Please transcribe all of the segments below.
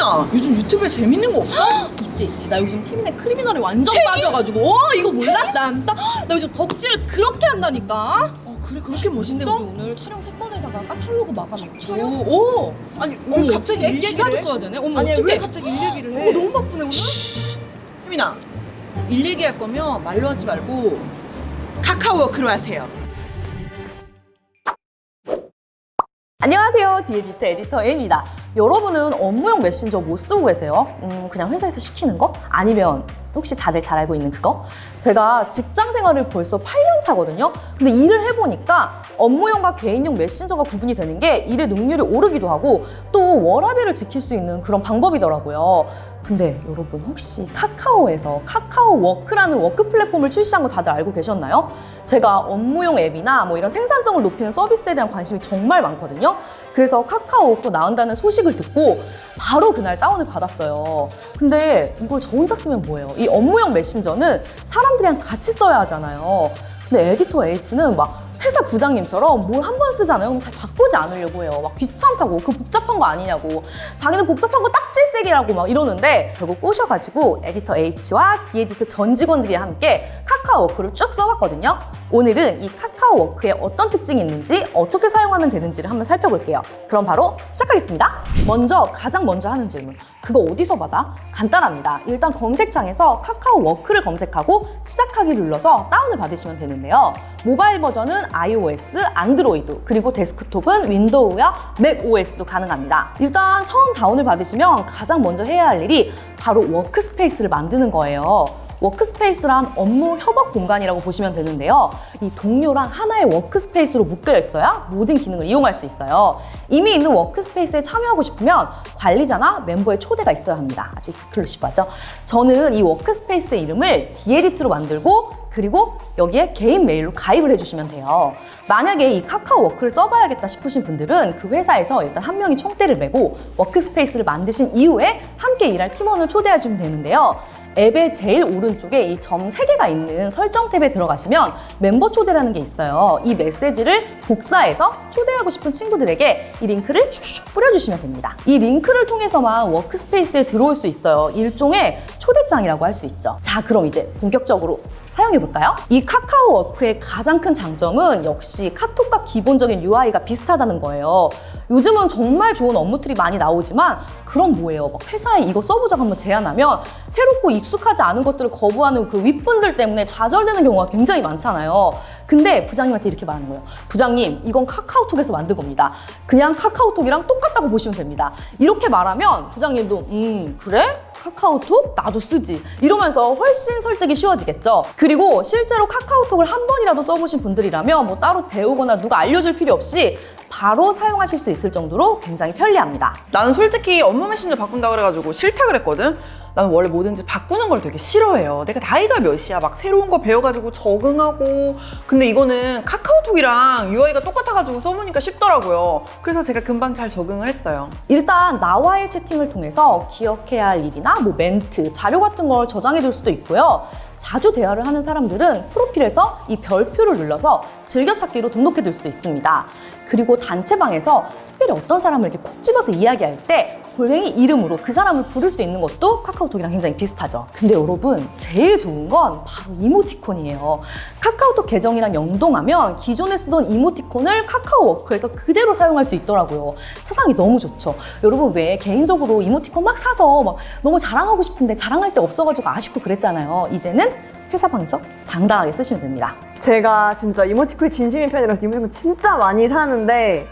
혜민아, 요즘 유튜브에 재밌는 거 없어? 있지. 나 요즘 태민의 크리미널에 완전 빠져가지고. 이거 몰라? 나 요즘 덕질 그렇게 한다니까. 그래, 그렇게 근데 멋있어? 우리 오늘 촬영 색깔에다가 카탈로그 마감했고. 촬영? 오. 아니, 왜 갑자기 일 기사도 얘기를 해? 써야 되네. 어머, 아니, 어떡해. 왜 갑자기 일 얘기를 해? 너무 바쁘네 오늘. 혜민아, 일 얘기할 거면 말로 하지 말고 카카오워크로 하세요. 안녕하세요. 디에디터 에디터 A입니다. 여러분은 업무용 메신저 못 쓰고 계세요? 그냥 회사에서 시키는 거? 아니면 혹시 다들 잘 알고 있는 그거? 제가 직장 생활을 벌써 8년 차거든요. 근데 일을 해보니까 업무용과 개인용 메신저가 구분이 되는 게 일의 능률이 오르기도 하고 또 워라밸을 지킬 수 있는 그런 방법이더라고요. 근데 여러분 혹시 카카오에서 카카오워크라는 워크 플랫폼을 출시한 거 다들 알고 계셨나요? 제가 업무용 앱이나 뭐 이런 생산성을 높이는 서비스에 대한 관심이 정말 많거든요. 그래서 카카오워크 나온다는 소식을 듣고 바로 그날 다운을 받았어요. 근데 이걸 저 혼자 쓰면 뭐예요? 이 업무용 메신저는 사람들이랑 같이 써야 하잖아요. 근데 에디터 H는 막 회사 부장님처럼 뭘 한 번 쓰잖아요. 그럼 잘 바꾸지 않으려고 해요. 막 귀찮다고, 그 복잡한 거 아니냐고. 자기는 복잡한 거 딱질색이라고 막 이러는데 결국 꼬셔가지고 에디터 H와 디에디터 전 직원들이 함께 카카오워크를 쭉 써봤거든요. 오늘은 이 카카오워크에 어떤 특징이 있는지 어떻게 사용하면 되는지를 한번 살펴볼게요. 그럼 바로 시작하겠습니다. 가장 먼저 하는 질문. 그거 어디서 받아? 간단합니다. 일단 검색창에서 카카오워크를 검색하고 시작하기를 눌러서 다운을 받으시면 되는데요. 모바일 버전은 iOS, 안드로이드, 그리고 데스크톱은 윈도우와 맥OS도 가능합니다. 일단 처음 다운을 받으시면 가장 먼저 해야 할 일이 바로 워크스페이스를 만드는 거예요. 워크스페이스란 업무 협업 공간이라고 보시면 되는데요. 이 동료랑 하나의 워크스페이스로 묶여 있어야 모든 기능을 이용할 수 있어요. 이미 있는 워크스페이스에 참여하고 싶으면 관리자나 멤버의 초대가 있어야 합니다. 아주 익스클루시브하죠. 저는 이 워크스페이스의 이름을 디에디트로 만들고 그리고 여기에 개인 메일로 가입을 해주시면 돼요. 만약에 이 카카오워크를 써봐야겠다 싶으신 분들은 그 회사에서 일단 한 명이 총대를 메고 워크스페이스를 만드신 이후에 함께 일할 팀원을 초대해주면 되는데요. 앱의 제일 오른쪽에 이 점 3개가 있는 설정 탭에 들어가시면 멤버 초대라는 게 있어요. 이 메시지를 복사해서 초대하고 싶은 친구들에게 이 링크를 슉슉 뿌려주시면 됩니다. 이 링크를 통해서만 워크스페이스에 들어올 수 있어요. 일종의 초대장이라고 할 수 있죠. 자, 그럼 이제 본격적으로 사용해볼까요? 이 카카오워크의 가장 큰 장점은 역시 카톡과 기본적인 UI가 비슷하다는 거예요. 요즘은 정말 좋은 업무들이 많이 나오지만 그럼 뭐예요? 막 회사에 이거 써보자고 한번 제안하면 새롭고 익숙하지 않은 것들을 거부하는 그 윗분들 때문에 좌절되는 경우가 굉장히 많잖아요. 근데 부장님한테 이렇게 말하는 거예요. 부장님, 이건 카카오톡에서 만든 겁니다. 그냥 카카오톡이랑 똑같다고 보시면 됩니다. 이렇게 말하면 부장님도 그래? 카카오톡? 나도 쓰지. 이러면서 훨씬 설득이 쉬워지겠죠. 그리고 실제로 카카오톡을 한 번이라도 써보신 분들이라면 뭐 따로 배우거나 누가 알려줄 필요 없이 바로 사용하실 수 있을 정도로 굉장히 편리합니다. 나는 솔직히 업무 메신저 바꾼다 그래가지고 싫다 그랬거든? 나는 원래 뭐든지 바꾸는 걸 되게 싫어해요. 내가 나이가 몇이야. 막 새로운 거 배워가지고 적응하고. 근데 이거는 카카오톡이랑 UI가 똑같아가지고 써보니까 쉽더라고요. 그래서 제가 금방 잘 적응을 했어요. 일단 나와의 채팅을 통해서 기억해야 할 일이나 뭐 멘트, 자료 같은 걸 저장해둘 수도 있고요. 자주 대화를 하는 사람들은 프로필에서 이 별표를 눌러서 즐겨찾기로 등록해둘 수도 있습니다. 그리고 단체방에서 특별히 어떤 사람을 이렇게 콕 집어서 이야기할 때 골뱅이 이름으로 그 사람을 부를 수 있는 것도 카카오톡이랑 굉장히 비슷하죠. 근데 여러분, 제일 좋은 건 바로 이모티콘이에요. 카카오톡 계정이랑 연동하면 기존에 쓰던 이모티콘을 카카오워크에서 그대로 사용할 수 있더라고요. 세상이 너무 좋죠. 여러분, 왜 개인적으로 이모티콘 막 사서 막 너무 자랑하고 싶은데 자랑할 데 없어가지고 아쉽고 그랬잖아요. 이제는 회사방에서 당당하게 쓰시면 됩니다. 제가 진짜 이모티콘이 진심인 편이라서 이모티콘 진짜 많이 사는데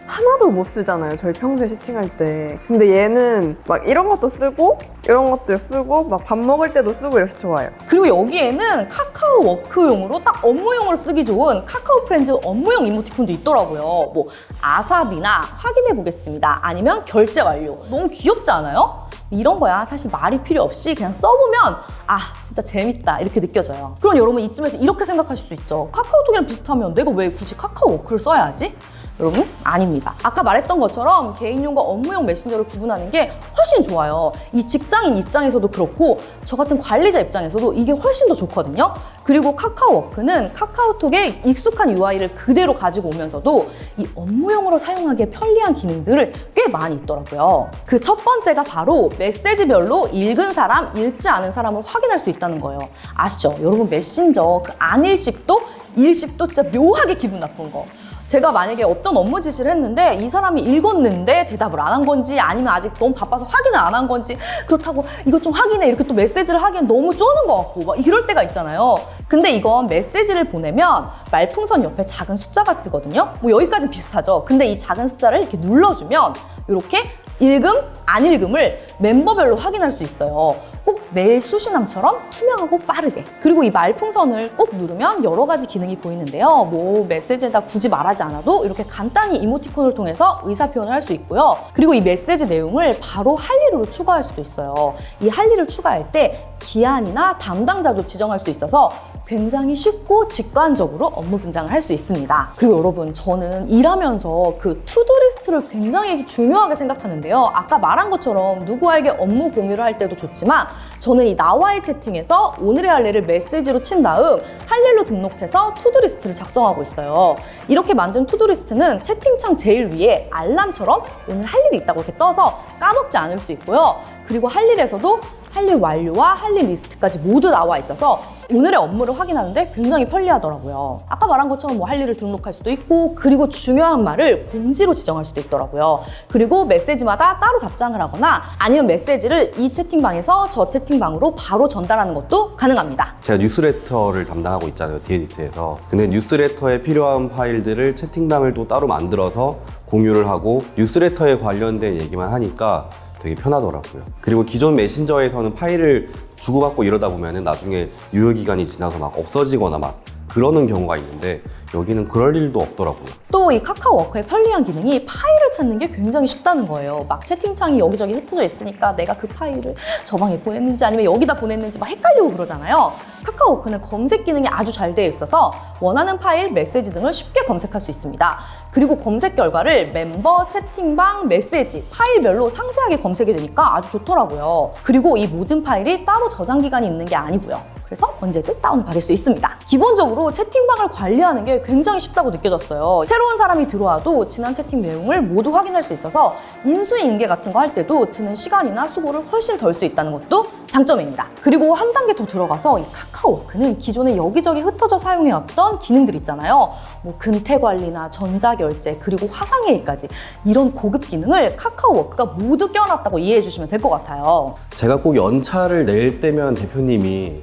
하나도 못 쓰잖아요, 저희 평소에 채팅할 때. 근데 얘는 막 이런 것도 쓰고 이런 것도 쓰고 막 밥 먹을 때도 쓰고 이래서 좋아요. 그리고 여기에는 카카오워크용으로 딱 업무용으로 쓰기 좋은 카카오 프렌즈 업무용 이모티콘도 있더라고요. 뭐 아삽이나 확인해 보겠습니다, 아니면 결제 완료. 너무 귀엽지 않아요? 이런 거야 사실 말이 필요 없이 그냥 써보면 아 진짜 재밌다 이렇게 느껴져요. 그럼 여러분 이쯤에서 이렇게 생각하실 수 있죠. 카카오톡이랑 비슷하면 내가 왜 굳이 카카오워크를 써야 하지? 여러분, 아닙니다. 아까 말했던 것처럼 개인용과 업무용 메신저를 구분하는 게 훨씬 좋아요. 이 직장인 입장에서도 그렇고 저 같은 관리자 입장에서도 이게 훨씬 더 좋거든요. 그리고 카카오워크는 카카오톡의 익숙한 UI를 그대로 가지고 오면서도 이 업무용으로 사용하기에 편리한 기능들을 꽤 많이 있더라고요. 그 첫 번째가 바로 메시지별로 읽은 사람, 읽지 않은 사람을 확인할 수 있다는 거예요. 아시죠? 여러분, 메신저 그 안일십도 일십도 진짜 묘하게 기분 나쁜 거. 제가 만약에 어떤 업무 지시를 했는데 이 사람이 읽었는데 대답을 안 한 건지 아니면 아직 너무 바빠서 확인을 안 한 건지 그렇다고 이것 좀 확인해 이렇게 또 메시지를 하기엔 너무 쪼는 것 같고 막 이럴 때가 있잖아요. 근데 이건 메시지를 보내면 말풍선 옆에 작은 숫자가 뜨거든요. 뭐 여기까지는 비슷하죠. 근데 이 작은 숫자를 이렇게 눌러주면 이렇게 읽음, 안 읽음을 멤버별로 확인할 수 있어요. 꼭 메일 수신함처럼 투명하고 빠르게. 그리고 이 말풍선을 꾹 누르면 여러 가지 기능이 보이는데요. 뭐 메시지에다 굳이 말하지 않아도 이렇게 간단히 이모티콘을 통해서 의사표현을 할 수 있고요. 그리고 이 메시지 내용을 바로 할 일로 추가할 수도 있어요. 이 할 일을 추가할 때 기한이나 담당자도 지정할 수 있어서 굉장히 쉽고 직관적으로 업무 분장을 할 수 있습니다. 그리고 여러분, 저는 일하면서 그 투두리스트를 굉장히 중요하게 생각하는데요. 아까 말한 것처럼 누구에게 업무 공유를 할 때도 좋지만 저는 이 나와의 채팅에서 오늘의 할 일을 메시지로 친 다음 할 일로 등록해서 투두리스트를 작성하고 있어요. 이렇게 만든 투두리스트는 채팅창 제일 위에 알람처럼 오늘 할 일이 있다고 이렇게 떠서 까먹지 않을 수 있고요. 그리고 할 일에서도 할 일 완료와 할 일 리스트까지 모두 나와 있어서 오늘의 업무를 확인하는데 굉장히 편리하더라고요. 아까 말한 것처럼 뭐 할 일을 등록할 수도 있고 그리고 중요한 말을 공지로 지정할 수도 있더라고요. 그리고 메시지마다 따로 답장을 하거나 아니면 메시지를 이 채팅방에서 저 채팅방으로 바로 전달하는 것도 가능합니다. 제가 뉴스레터를 담당하고 있잖아요, 디에디트에서. 근데 뉴스레터에 필요한 파일들을 채팅방을 또 따로 만들어서 공유를 하고 뉴스레터에 관련된 얘기만 하니까 되게 편하더라고요. 그리고 기존 메신저에서는 파일을 주고받고 이러다 보면은 나중에 유효기간이 지나서 막 없어지거나 막 그러는 경우가 있는데 여기는 그럴 일도 없더라고요. 또 이 카카오워크의 편리한 기능이 파일을 찾는 게 굉장히 쉽다는 거예요. 막 채팅창이 여기저기 흩어져 있으니까 내가 그 파일을 저 방에 보냈는지 아니면 여기다 보냈는지 막 헷갈리고 그러잖아요. 카카오워크는 검색 기능이 아주 잘 되어 있어서 원하는 파일, 메시지 등을 쉽게 검색할 수 있습니다. 그리고 검색 결과를 멤버, 채팅방, 메시지, 파일별로 상세하게 검색이 되니까 아주 좋더라고요. 그리고 이 모든 파일이 따로 저장 기간이 있는 게 아니고요. 그래서 언제든 다운받을 수 있습니다. 기본적으로 채팅방을 관리하는 게 굉장히 쉽다고 느껴졌어요. 새로운 사람이 들어와도 지난 채팅 내용을 모두 확인할 수 있어서 인수인계 같은 거 할 때도 드는 시간이나 수고를 훨씬 덜 수 있다는 것도 장점입니다. 그리고 한 단계 더 들어가서 이 카카오워크는 기존에 여기저기 흩어져 사용해왔던 기능들 있잖아요. 뭐 근태 관리나 전자결제 그리고 화상회의까지 이런 고급 기능을 카카오워크가 모두 껴놨다고 이해해 주시면 될 것 같아요. 제가 꼭 연차를 낼 때면 대표님이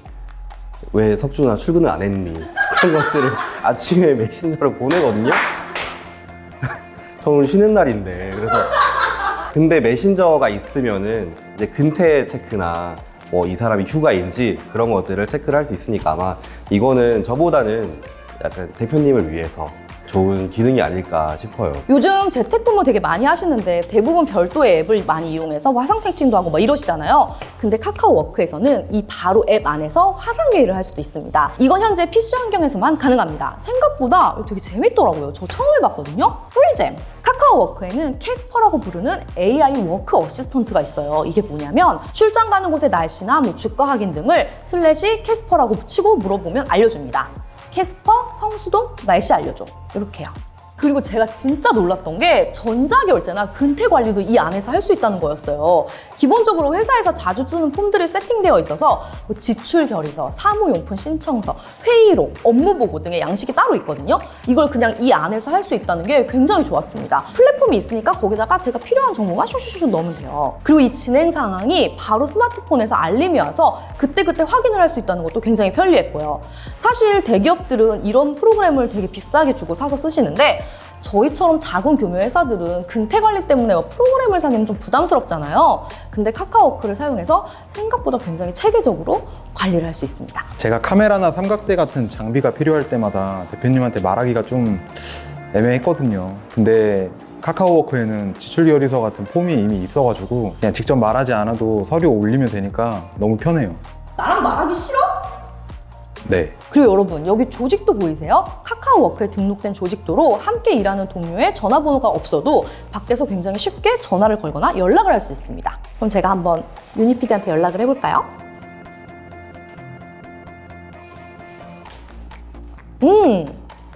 왜 석준아 출근을 안 했니? 그런 것들을 아침에 메신저로 보내거든요. 저 오늘 쉬는 날인데 그래서 근데 메신저가 있으면은 이제 근태 체크나 뭐 이 사람이 휴가인지 그런 것들을 체크를 할 수 있으니까 아마 이거는 저보다는 약간 대표님을 위해서 좋은 기능이 아닐까 싶어요. 요즘 재택근무 되게 많이 하시는데 대부분 별도의 앱을 많이 이용해서 화상 채팅도 하고 막 이러시잖아요. 근데 카카오워크에서는 이 바로 앱 안에서 화상회의를 할 수도 있습니다. 이건 현재 PC 환경에서만 가능합니다. 생각보다 되게 재밌더라고요. 저 처음 해봤거든요. 프리잼! 카카오워크에는 캐스퍼라고 부르는 AI 워크 어시스턴트가 있어요. 이게 뭐냐면 출장 가는 곳의 날씨나 뭐 주가 확인 등을 /캐스퍼라고 치고 물어보면 알려줍니다. 캐스퍼, 성수동, 날씨 알려줘. 이렇게요. 그리고 제가 진짜 놀랐던 게 전자결제나 근태 관리도 이 안에서 할 수 있다는 거였어요. 기본적으로 회사에서 자주 쓰는 폼들이 세팅되어 있어서 뭐 지출 결의서, 사무용품 신청서, 회의록, 업무보고 등의 양식이 따로 있거든요. 이걸 그냥 이 안에서 할 수 있다는 게 굉장히 좋았습니다. 플랫폼이 있으니까 거기다가 제가 필요한 정보만 슈슈슈 넣으면 돼요. 그리고 이 진행 상황이 바로 스마트폰에서 알림이 와서 그때그때 확인을 할 수 있다는 것도 굉장히 편리했고요. 사실 대기업들은 이런 프로그램을 되게 비싸게 주고 사서 쓰시는데 저희처럼 작은 규모 회사들은 근태 관리 때문에 프로그램을 사기는 좀 부담스럽잖아요. 근데 카카오워크를 사용해서 생각보다 굉장히 체계적으로 관리를 할 수 있습니다. 제가 카메라나 삼각대 같은 장비가 필요할 때마다 대표님한테 말하기가 좀 애매했거든요. 근데 카카오워크에는 지출결의서 같은 폼이 이미 있어가지고 그냥 직접 말하지 않아도 서류 올리면 되니까 너무 편해요. 나랑 말하기 싫어? 네. 그리고 여러분, 여기 조직도 보이세요? 카카오워크에 등록된 조직도로 함께 일하는 동료의 전화번호가 없어도 밖에서 굉장히 쉽게 전화를 걸거나 연락을 할 수 있습니다. 그럼 제가 한번 유니피디한테 연락을 해볼까요?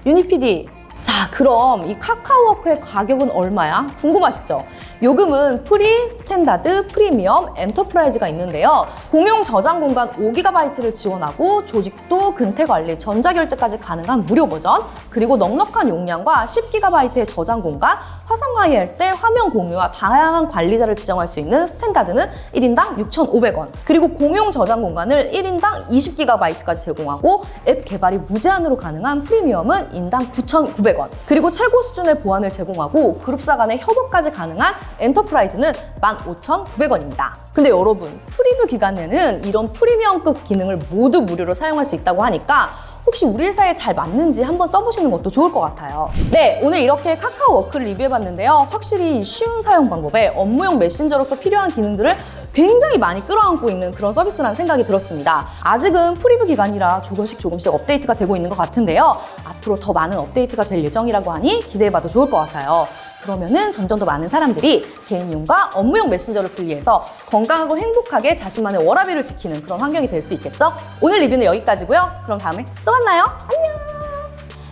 유니피디. 자, 그럼 이 카카오워크의 가격은 얼마야? 궁금하시죠? 요금은 프리, 스탠다드, 프리미엄, 엔터프라이즈가 있는데요. 공용 저장 공간 5GB를 지원하고 조직도, 근태 관리, 전자결제까지 가능한 무료 버전, 그리고 넉넉한 용량과 10GB의 저장 공간, 화상 화이할 때 화면 공유와 다양한 관리자를 지정할 수 있는 스탠다드는 1인당 6,500원, 그리고 공용 저장 공간을 1인당 20GB까지 제공하고 앱 개발이 무제한으로 가능한 프리미엄은 인당 9,900원, 그리고 최고 수준의 보안을 제공하고 그룹사 간의 협업까지 가능한 엔터프라이즈는 15,900원입니다. 근데 여러분, 프리뷰 기간에는 이런 프리미엄급 기능을 모두 무료로 사용할 수 있다고 하니까 혹시 우리 회사에 잘 맞는지 한번 써보시는 것도 좋을 것 같아요. 네, 오늘 이렇게 카카오워크를 리뷰해봤는데요. 확실히 쉬운 사용 방법에 업무용 메신저로서 필요한 기능들을 굉장히 많이 끌어안고 있는 그런 서비스라는 생각이 들었습니다. 아직은 프리뷰 기간이라 조금씩 업데이트가 되고 있는 것 같은데요. 앞으로 더 많은 업데이트가 될 예정이라고 하니 기대해봐도 좋을 것 같아요. 그러면은 점점 더 많은 사람들이 개인용과 업무용 메신저를 분리해서 건강하고 행복하게 자신만의 워라밸을 지키는 그런 환경이 될 수 있겠죠? 오늘 리뷰는 여기까지고요. 그럼 다음에 또 만나요. 안녕!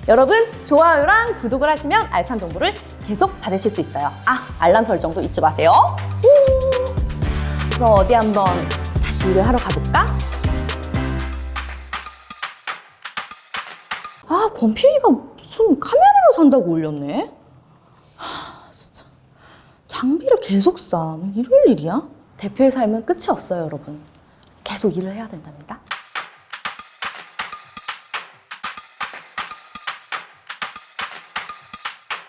여러분, 좋아요랑 구독을 하시면 알찬 정보를 계속 받으실 수 있어요. 아, 알람 설정도 잊지 마세요. 그럼 어디 한번 다시 일을 하러 가볼까? 아, 권필이가 무슨 카메라를 산다고 올렸네? 진짜. 장비를 계속 사. 이럴 일이야? 대표의 삶은 끝이 없어요, 여러분. 계속 일을 해야 된답니다.